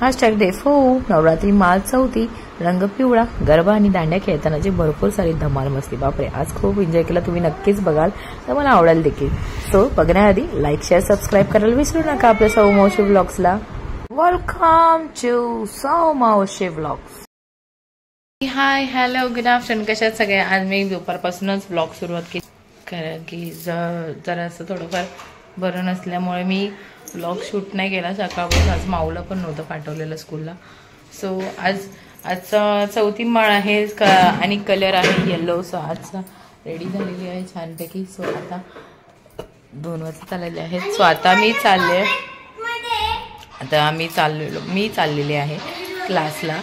#DEFO Navratri माल चौथी रंग पिवळा गरबा आणि दांड्या खेळतानाची भरपूर सारी धमाल मस्ती. बापरे, आज खूप एन्जॉय केला. तुम्ही नक्कीच बघाल तर मला आवडेल देखील. सो बघण्याआधी लाईक शेअर सबस्क्राईब करायला विसरू नका आपल्या सौ मावशी व्लॉग्सला. वेलकम टू सौ मावशी vlogs. Hi hello good afternoon. कशात सगळे. आज मी दुपारपासूनच व्लॉग सुरुवात केली कारण की जरासं थोडंफार बरं नसल्यामुळे मी व्लॉग शूट नाही केला सकाळपासून. आज माऊला पण नव्हतं पाठवलेलं स्कूलला. सो आजचा चौथी माळ आहे आणि कलर आहे येल्लो. सो आजचा रेडी झालेली आहे छानपैकी. सो आता 2 वाजता चाललेले आहेत. सो आता मी चाललेले आहे क्लासला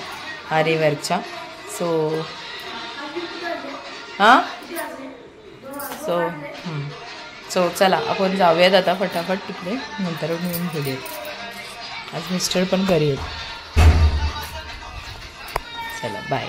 आरीवर्कच्या. सो चला आपण जाऊयात आता फटाफट तिकडे, नंतर मिळून भेटूया. आज मिस्टर पण घरी आहेत. चला बाय.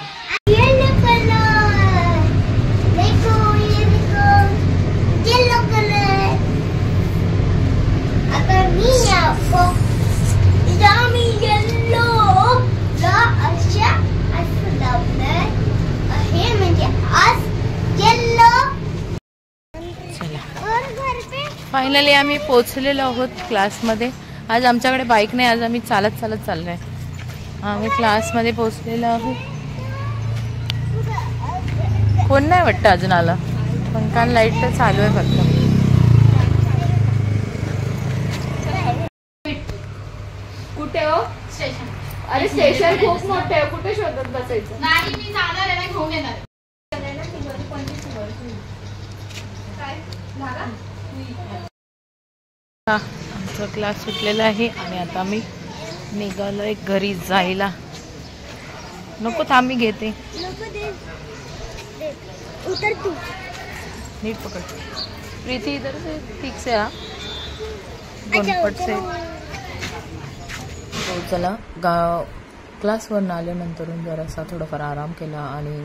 फायनली आम्ही पोहोचलेलो आहोत क्लासमध्ये. आज आमच्याकडे बाईक नाही, आज आम्ही चालत चाललोय. आम्ही क्लासमध्ये पोहोचलेलो आहोत. कोण नाही वाटतं अजून आला, पंखा लाईट तर चालू आहे फक्त. कुठे हो? स्टेशन. अरे स्टेशन खूप मोठे आहे, कुठे शोधत बसायचं. नाही मी जाणार आहे ना, घेऊन येणार. आमचा क्लास सुटलेला आहे आणि आता मी निघालोय घरी जायला. नको थांब, मी घेते. नीट पकड प्रीति, इधर से ठीक से आ. गणपत से. तो चला क्लासवरून आल्यानंतर जरासा थोडाफार आराम केला आणि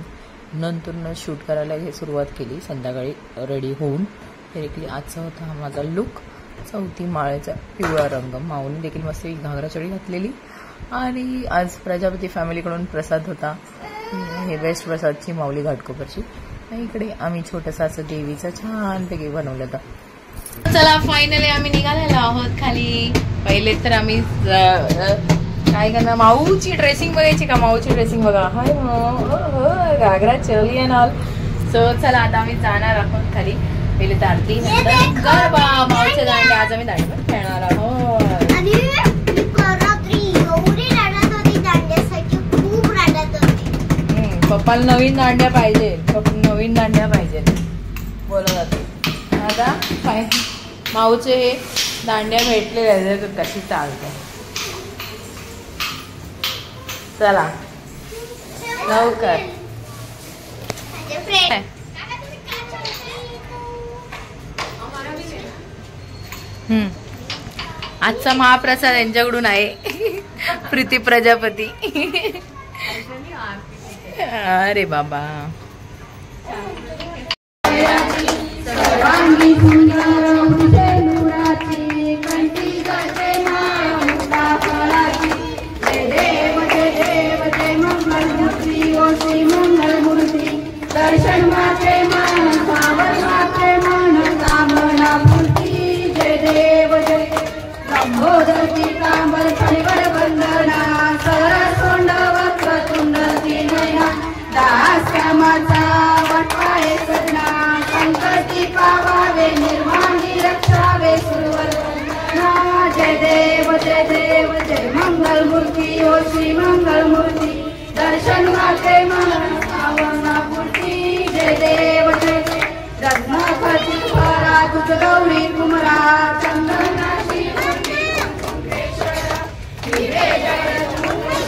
नंतर शूट करायला सुरुवात केली. संध्याकाळी रेडी होऊन डायरेक्टली आजचा होता हा माझा लुक. चौथी माळेचा पिवळा रंग. माऊने देखील मस्त घागरा चढी घातलेली. आणि आज प्रजापती फॅमिलीकडून प्रसाद होता. हे बेस्ट प्रसादची माऊली घाटकोपरची. आणि इकडे आम्ही छोटंसं असं देवीचं छानपैकी बनवलं होतं. चला फायनली आम्ही निघालेलो आहोत खाली. पहिले तर आम्ही काय करणार, माऊची ड्रेसिंग बघायची का. माऊची ड्रेसिंग बघा. हाय घागरा चली आहे ना. सो चला आता आम्ही जाणार आहोत खाली. पहिले तर आरती, नंतर गरबा, माऊच्या दांड्या. आज आम्ही दांड्या पण खेळणार आहोत. पप्पाला नवीन दांड्या पाहिजे, नवीन दांड्या पाहिजे बोलत जाते. आता माऊचे हे दांड्या भेटले कशी चालते. चला लवकर. आजचा महाप्रसाद यांच्याकडून आहे. प्रीती प्रजापती. अरे बाबा. दर्शन मात्रे मन पावन मात्रे मन कामना पूर्ती. जय देव जय लंबोदर पीतांबर फणीवर वंदना. सरसोंड वक्रतुंड नयना. दास्यामाचा वाटवाय सजना. संकटी पावावे निर्वाणी रक्षावे सुरवर वंदना. जय देव जय मंगल मूर्ती ओ श्री मंगल मूर्ती. दर्शन मात्रे मन पावना पूर्ती. जय देव जय रत्नाकटी परा तुझ गौरी कुमरा. चंदनाची हिरे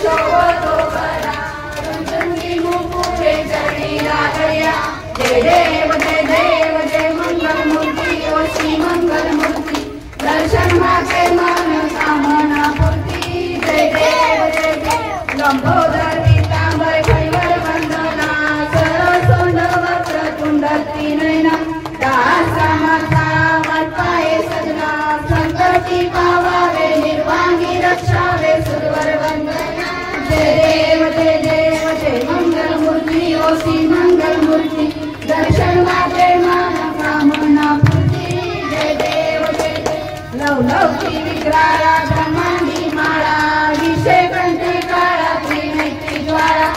शोभतो बरा. चंदनी मुकुटे चरणी लागल्या. जय देव जय मंगल मूर्ती ओ श्री मंगल मूर्ती. दर्शन मागे मन कामना पूर्ती. जय देव लंबोदर पीतांबर फणीवर वंदना. सरसोंड वक्रतुंड नयना. दासामाचा वाटपाय सजना. संकटी पावावे निर्वाणी रक्षावे सुरवर वंदना. गवती विक्राळा ब्रह्मांडी माळा विषय कंठी काळा त्रिनेत्री ज्वाळा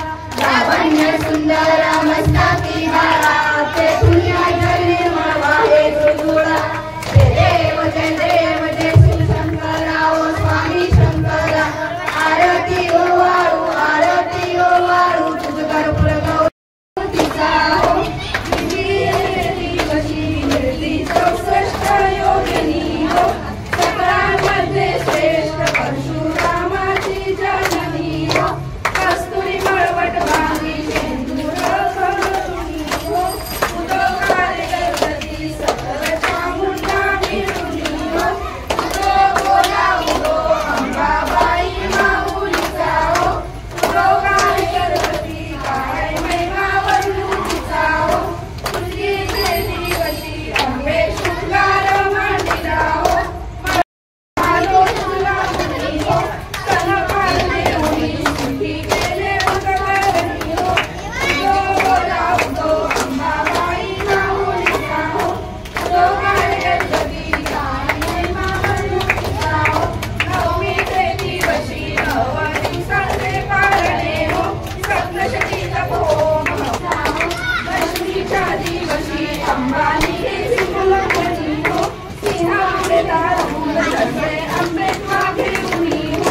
लावण्य सुंदर मस्तकी बाळा ते पुण्याच्या निर्मळ वाहे तुळा जय देव जय शिवशंकरा ओ स्वामी शंकरा आरती ओ वाळू तुझ कर्पूर गौरीचा हो कीर्ती 64 योगिनी हो सकळांमध्ये श्रेष्ठ परशुरामाची जननी हो कस्तुरी मळवट बांधी शेंदूर करुणी हो उदो कार्यकर्ती सकल चामुंडा मिळुनी हो उदो बोला उदो अंबाबाई माऊलीचा हो उदो कार्यकर्ती काय महिमा वल्लुलीचा हो तुझी देवी कशी अंबे शृंगार मांडिला हो आलो तुला मुनी हो कनकाने मुनी सुखी केले उदवरणी हो उदो बोला उदो अंबाबाई माऊलीचा हो उदो कार्यकर्ती काय महिमा वल्लुलीचा हो नवमी ते दिवशी नववी साजरे पारणे हो सप्तशतीचा होम हो दशमीच्या दिवशी अंबानी सिंहलखनी हो सिंहाचे दार फुल सजले अंबेत मागे उनी हो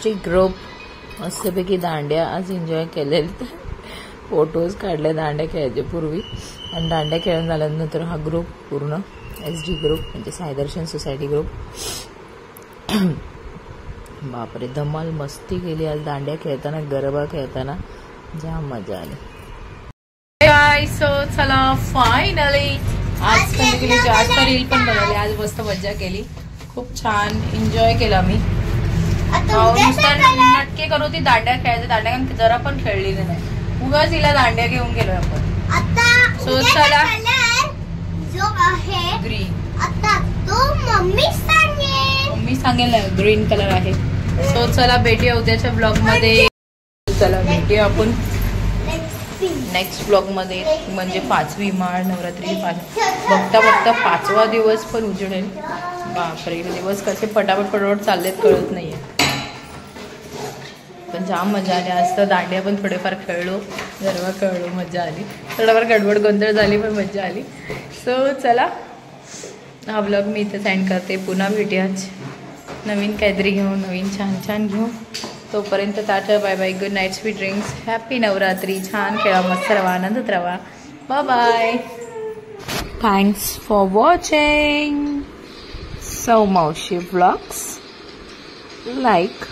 टी ग्रुप मस्तपैकी दांड्या आज एन्जॉय केलेले. फोटोज काढले दांड्या खेळायच्या पूर्वी आणि दांड्या खेळून झाल्यानंतर हा ग्रुप पूर्ण SD ग्रुप म्हणजे साईदर्शन सोसायटी ग्रुप. बापरे धमाल मस्ती केली आज दांड्या खेळताना, गरबा खेळताना जाम मजा आली. सो चला फायनली आज केली जास्त रील पण बनवली. आज मस्त मजा केली, खूप छान एन्जॉय केला मी. नटके करू ती दांड्या खेळायचं. दांड्या जरा पण खेळलेली नाही, उगाच तिला दांड्या घेऊन गेलोय आपण. सो चला जो आहे ग्रीन आता तो मम्मी सांगेल ना ग्रीन कलर आहे. सो चला भेटूया उद्याच्या ब्लॉग मध्ये. चला भेटूया आपण नेक्स्ट ब्लॉग मध्ये, म्हणजे 5वी माळ नवरात्री. बघता बघता 5वा दिवस पण उजडेल. बापरे दिवस कसे पटापट चाललेत कळत नाहीये. पण जाम मजा आली आज तर. दांड्या पण थोडेफार खेळलो, गरबा खेळलो, मजा आली. थोडाफार गडबड गोंधळ झाली पण मजा आली. सो चला हा ब्लॉग मी इथे सेंड करते. पुन्हा भेटूयाच नवीन काहीतरी घेऊन, नवीन छान छान घेऊन. तोपर्यंत tata bye bye, good night, sweet dreams, happy Navratri. छान खेळा, मस्त राहा, आनंदात राहा. Bye bye. Thanks for watching सौमावशी vlogs. Like,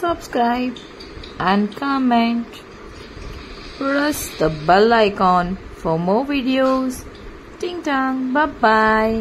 subscribe and comment. Press the bell icon for more videos. Ting tang. Bye bye.